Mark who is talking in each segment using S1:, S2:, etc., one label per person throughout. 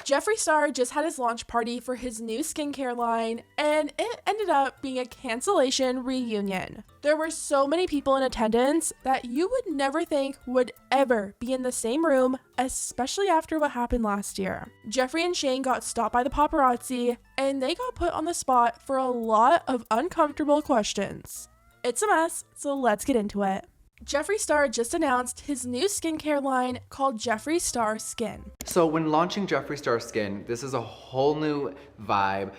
S1: Jeffree Star just had his launch party for his new skincare line, and it ended up being a cancellation reunion. There were so many people in attendance that you would never think would ever be in the same room, especially after what happened last year. Jeffree and Shane got stopped by the paparazzi, and they got put on the spot for a lot of uncomfortable questions. It's a mess, so let's get into it. Jeffree Star just announced his new skincare line called Jeffree Star Skin.
S2: So when launching Jeffree Star Skin, this is a whole new vibe,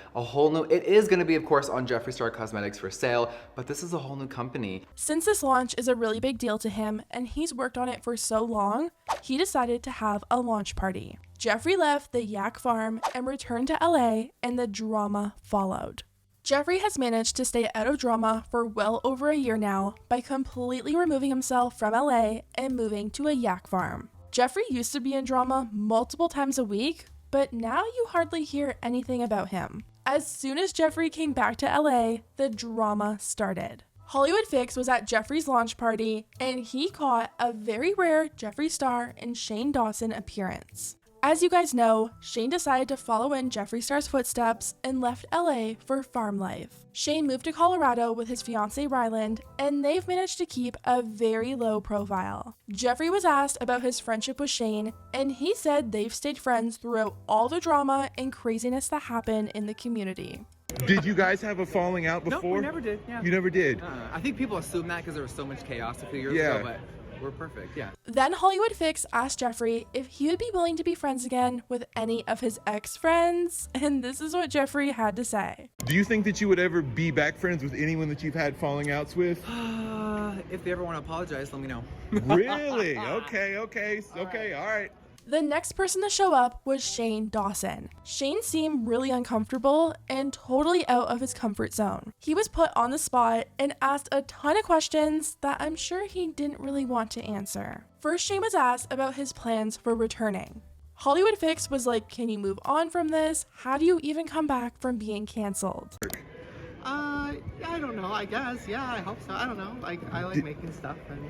S2: it is going to be of course on Jeffree Star Cosmetics for sale, but this is a whole new company.
S1: Since this launch is a really big deal to him and he's worked on it for so long, he decided to have a launch party. Jeffree left the yak farm and returned to LA, and the drama followed. Jeffree has managed to stay out of drama for well over a year now by completely removing himself from LA and moving to a yak farm. Jeffree used to be in drama multiple times a week, but now you hardly hear anything about him. As soon as Jeffree came back to LA, the drama started. Hollywood Fix was at Jeffree's launch party, and he caught a very rare Jeffree Star and Shane Dawson appearance. As you guys know, Shane decided to follow in Jeffree Star's footsteps and left LA for farm life. Shane moved to Colorado with his fiancée Ryland, and they've managed to keep a very low profile. Jeffree was asked about his friendship with Shane, and he said they've stayed friends throughout all the drama and craziness that happened in the community.
S3: Did you guys have a falling out before?
S4: No, we never did. Yeah.
S3: You never did?
S4: I think people assume that because there was so much chaos a few years ago, but we're perfect, yeah.
S1: Then Hollywood Fix asked Jeffree if he would be willing to be friends again with any of his ex-friends, and this is what Jeffree had to say.
S3: Do you think that you would ever be back friends with anyone that you've had falling outs with?
S4: If they ever want to apologize, let me know.
S3: Really? Okay, all right.
S1: The next person to show up was Shane Dawson. Shane seemed really uncomfortable and totally out of his comfort zone. He was put on the spot and asked a ton of questions that I'm sure he didn't really want to answer. First, Shane was asked about his plans for returning. Hollywood Fix was like, can you move on from this? How do you even come back from being canceled?
S5: I don't know, I guess. Yeah, I hope so. I don't know. I like making stuff and...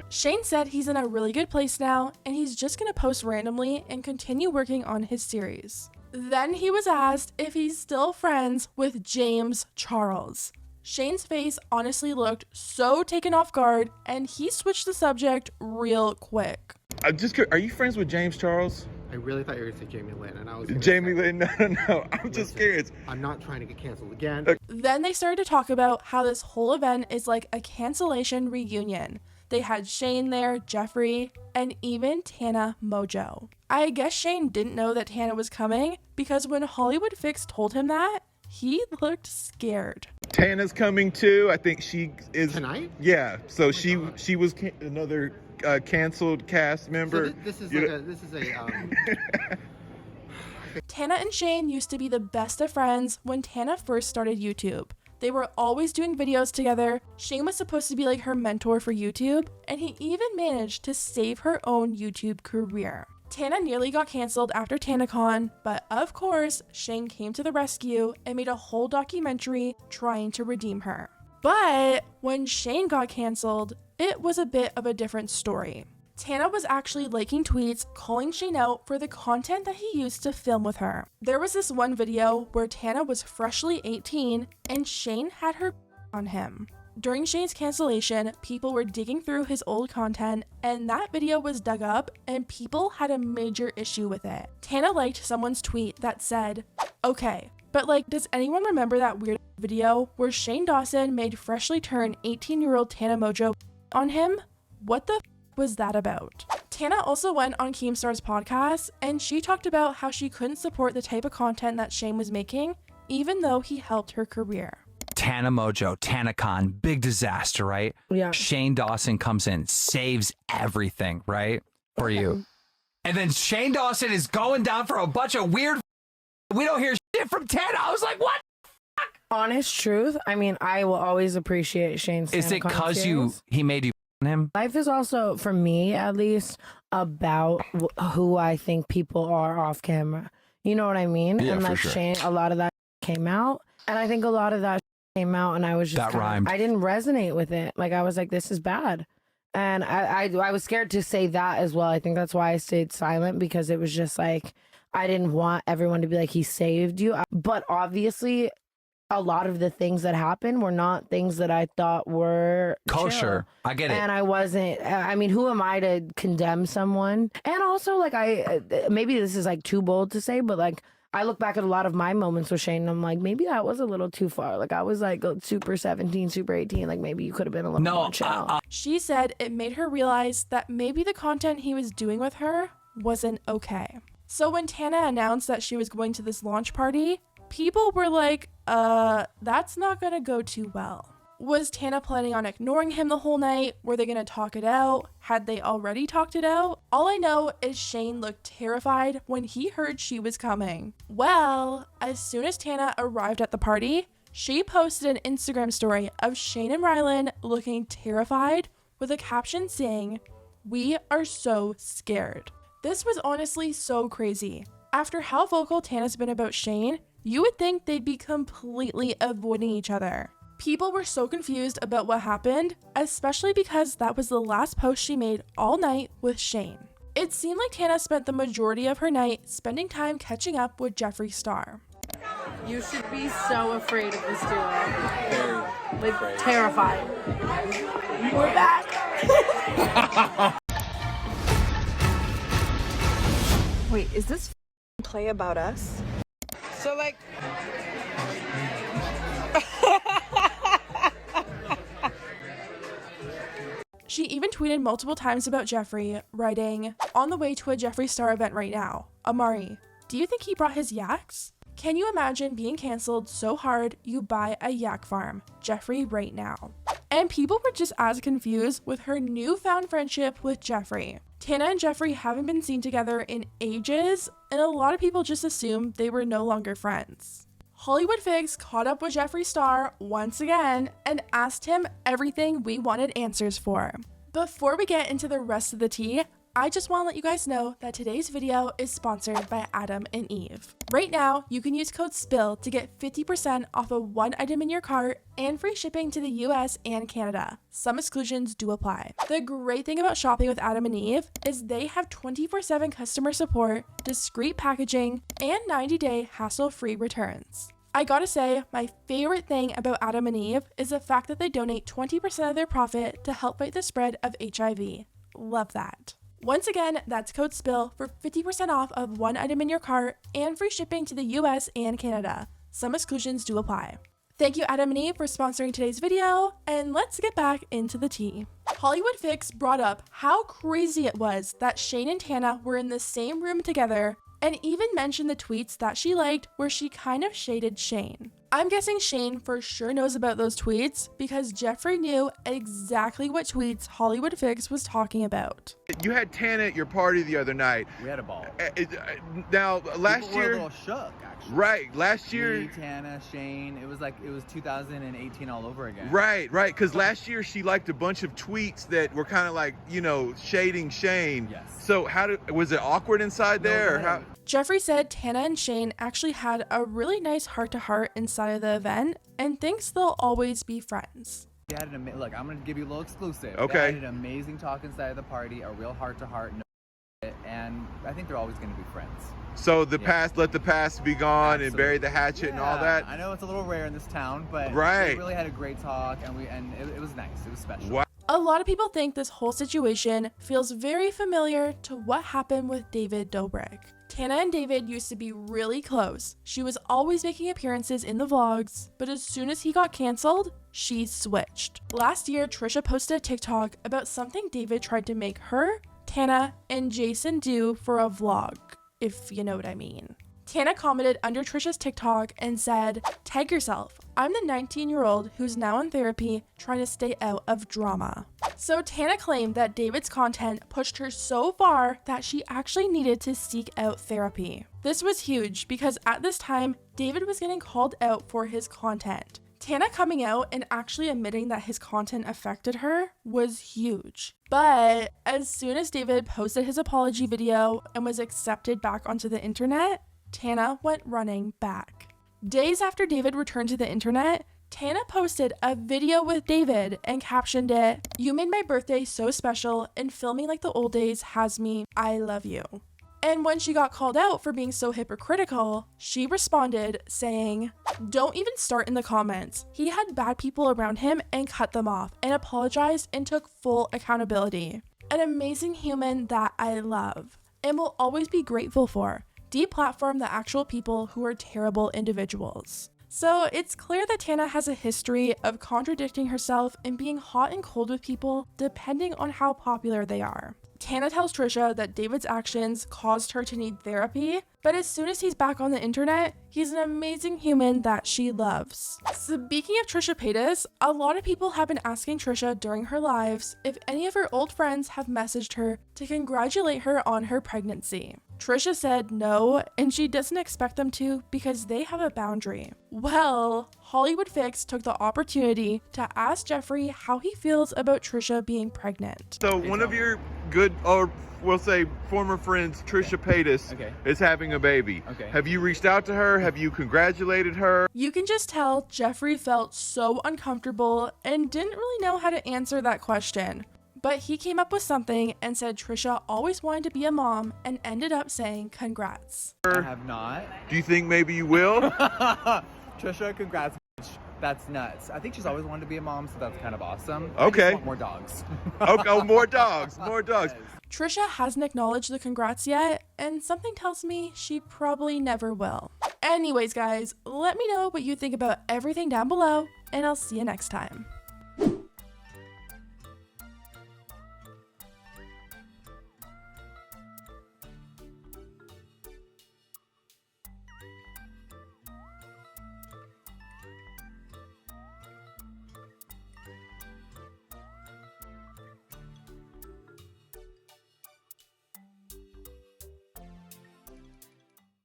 S1: Shane said he's in a really good place now, and he's just gonna post randomly and continue working on his series. Then he was asked if he's still friends with James Charles. Shane's face honestly looked so taken off guard, and he switched the subject real quick.
S3: I'm just curious, are you friends with James Charles?
S5: I really thought you were going to say Jamie Lynn, and I was
S3: Jamie Lynn? No. I'm just curious.
S5: I'm not trying to get canceled again.
S1: Then they started to talk about how this whole event is like a cancellation reunion. They had Shane there, Jeffree, and even Tana Mongeau. I guess Shane didn't know that Tana was coming because when Hollywood Fix told him that, he looked scared.
S3: Tana's coming too. I think she is
S5: Tonight?
S3: Yeah. So she
S5: God.
S3: was another canceled cast member.
S5: So this is a
S1: Tana and Shane used to be the best of friends when Tana first started YouTube. They were always doing videos together. Shane was supposed to be like her mentor for YouTube, and he even managed to save her own YouTube career. Tana nearly got canceled after TanaCon, but of course, Shane came to the rescue and made a whole documentary trying to redeem her. But when Shane got canceled, it was a bit of a different story. Tana was actually liking tweets calling Shane out for the content that he used to film with her. There was this one video where Tana was freshly 18 and Shane had her on him. During Shane's cancellation, people were digging through his old content, and that video was dug up and people had a major issue with it. Tana liked someone's tweet that said, okay, but like, does anyone remember that weird video where Shane Dawson made freshly turned 18-year-old Tana Mongeau on him? What the was that about? Tana also went on Keemstar's podcast, and she talked about how she couldn't support the type of content that Shane was making, even though he helped her career.
S6: Tana Mongeau, TanaCon, big disaster, right?
S7: Yeah.
S6: Shane Dawson comes in, saves everything, right? For you. And then Shane Dawson is going down for a bunch of weird. We don't hear shit from Tana. I was like, what?
S7: Honest truth, I mean, I will always appreciate Shane's.
S6: Is it because he made you him?
S7: Life is also, for me at least, about who I think people are off camera. You know what I mean?
S6: Yeah,
S7: and like
S6: for sure.
S7: Shane, a lot of that came out, and I think a lot of that came out, and I was just I didn't resonate with it. Like I was like, this is bad, and I was scared to say that as well. I think that's why I stayed silent, because it was just like I didn't want everyone to be like, he saved you. But obviously, a lot of the things that happened were not things that I thought were
S6: kosher.
S7: Chill.
S6: I get it.
S7: And I wasn't, I mean, who am I to condemn someone? And also, like, maybe this is like too bold to say, but like, I look back at a lot of my moments with Shane and I'm like, maybe that was a little too far. Like, I was like super 17, super 18. Like, maybe you could have been a little more chill.
S1: She said it made her realize that maybe the content he was doing with her wasn't okay. So when Tana announced that she was going to this launch party, people were like, that's not gonna go too well. Was Tana planning on ignoring him the whole night? Were they gonna talk it out? Had they already talked it out? All I know is Shane looked terrified when he heard she was coming. Well, as soon as Tana arrived at the party, she posted an Instagram story of Shane and Rylan looking terrified with a caption saying, "We are so scared." This was honestly so crazy. After how vocal Tana's been about Shane, you would think they'd be completely avoiding each other. People were so confused about what happened, especially because that was the last post she made all night with Shane. It seemed like Tana spent the majority of her night spending time catching up with Jeffree Star.
S7: You should be so afraid of this duo.
S4: Very
S7: like, terrified. We're back.
S8: Wait, is this play about us?
S9: So like
S1: She even tweeted multiple times about Jeffree, writing, "On the way to a Jeffree Star event right now. Amari, do you think he brought his yaks? Can you imagine being canceled so hard you buy a yak farm? Jeffree right now." And people were just as confused with her newfound friendship with Jeffree. Tana and Jeffree haven't been seen together in ages, and a lot of people just assumed they were no longer friends. Hollywood Figs caught up with Jeffree Star once again and asked him everything we wanted answers for. Before we get into the rest of the tea, I just want to let you guys know that today's video is sponsored by Adam and Eve. Right now, you can use code SPILL to get 50% off of one item in your cart and free shipping to the US and Canada. Some exclusions do apply. The great thing about shopping with Adam and Eve is they have 24/7 customer support, discreet packaging, and 90-day hassle-free returns. I gotta say, my favorite thing about Adam and Eve is the fact that they donate 20% of their profit to help fight the spread of HIV. Love that. Once again, that's code SPILL for 50% off of one item in your cart and free shipping to the US and Canada. Some exclusions do apply. Thank you, Adam and Eve, for sponsoring today's video, and let's get back into the tea. Hollywood Fix brought up how crazy it was that Shane and Tana were in the same room together, and even mentioned the tweets that she liked where she kind of shaded Shane. I'm guessing Shane for sure knows about those tweets because Jeffree knew exactly what tweets Hollywood Fix was talking about.
S3: You had Tana at your party the other night.
S4: We had a ball.
S3: Now, last
S4: People were
S3: year,
S4: a little shook, actually.
S3: right? Last year,
S4: Me, Tana, Shane. It was 2018 all over again.
S3: right? Because last year she liked a bunch of tweets that were kind of like, shading Shane.
S4: Yes.
S3: So was it awkward inside there? Or how?
S1: Jeffree said Tana and Shane actually had a really nice heart-to-heart inside of the event and thinks they'll always be friends.
S4: We had look, I'm going to give you a little exclusive.
S3: Okay.
S4: They had an amazing talk inside of the party, a real heart-to-heart, and I think they're always going to be friends.
S3: So the past, let the past be gone. Absolutely. And bury the hatchet and all that.
S4: I know it's a little rare in this town, but
S3: right.
S4: We really had a great talk, and it was nice. It was special.
S3: Wow.
S1: A lot of people think this whole situation feels very familiar to what happened with David Dobrik. Tana and David used to be really close. She was always making appearances in the vlogs, but as soon as he got canceled, she switched. Last year, Trisha posted a TikTok about something David tried to make her, Tana, and Jason do for a vlog, if you know what I mean. Tana commented under Trisha's TikTok and said, "Tag yourself. I'm the 19-year-old who's now in therapy trying to stay out of drama." So Tana claimed that David's content pushed her so far that she actually needed to seek out therapy. This was huge because at this time, David was getting called out for his content. Tana coming out and actually admitting that his content affected her was huge. But as soon as David posted his apology video and was accepted back onto the internet, Tana went running back. Days after David returned to the internet, Tana posted a video with David and captioned it, "You made my birthday so special and filming like the old days has me, I love you." And when she got called out for being so hypocritical, she responded saying, "Don't even start in the comments. He had bad people around him and cut them off and apologized and took full accountability. An amazing human that I love and will always be grateful for. Deplatform the actual people who are terrible individuals." So it's clear that Tana has a history of contradicting herself and being hot and cold with people depending on how popular they are. Tana tells Trisha that David's actions caused her to need therapy, but as soon as he's back on the internet, he's an amazing human that she loves. Speaking of Trisha Paytas, a lot of people have been asking Trisha during her lives if any of her old friends have messaged her to congratulate her on her pregnancy. Trisha said no, and she doesn't expect them to because they have a boundary. Well, Hollywood Fix took the opportunity to ask Jeffree how he feels about Trisha being pregnant.
S3: So one of your good, or we'll say former friends, Trisha Paytas, is having a baby. Have you reached out to her? Have you congratulated her?
S1: You can just tell Jeffree felt so uncomfortable and didn't really know how to answer that question. But he came up with something and said Trisha always wanted to be a mom and ended up saying congrats.
S4: I have not.
S3: Do you think maybe you will?
S4: Trisha, congrats. That's nuts. I think she's always wanted to be a mom, so that's kind of awesome.
S3: Okay.
S4: I just want more dogs.
S3: Okay, oh, more dogs, more dogs.
S1: Trisha hasn't acknowledged the congrats yet, and something tells me she probably never will. Anyways, guys, let me know what you think about everything down below, and I'll see you next time.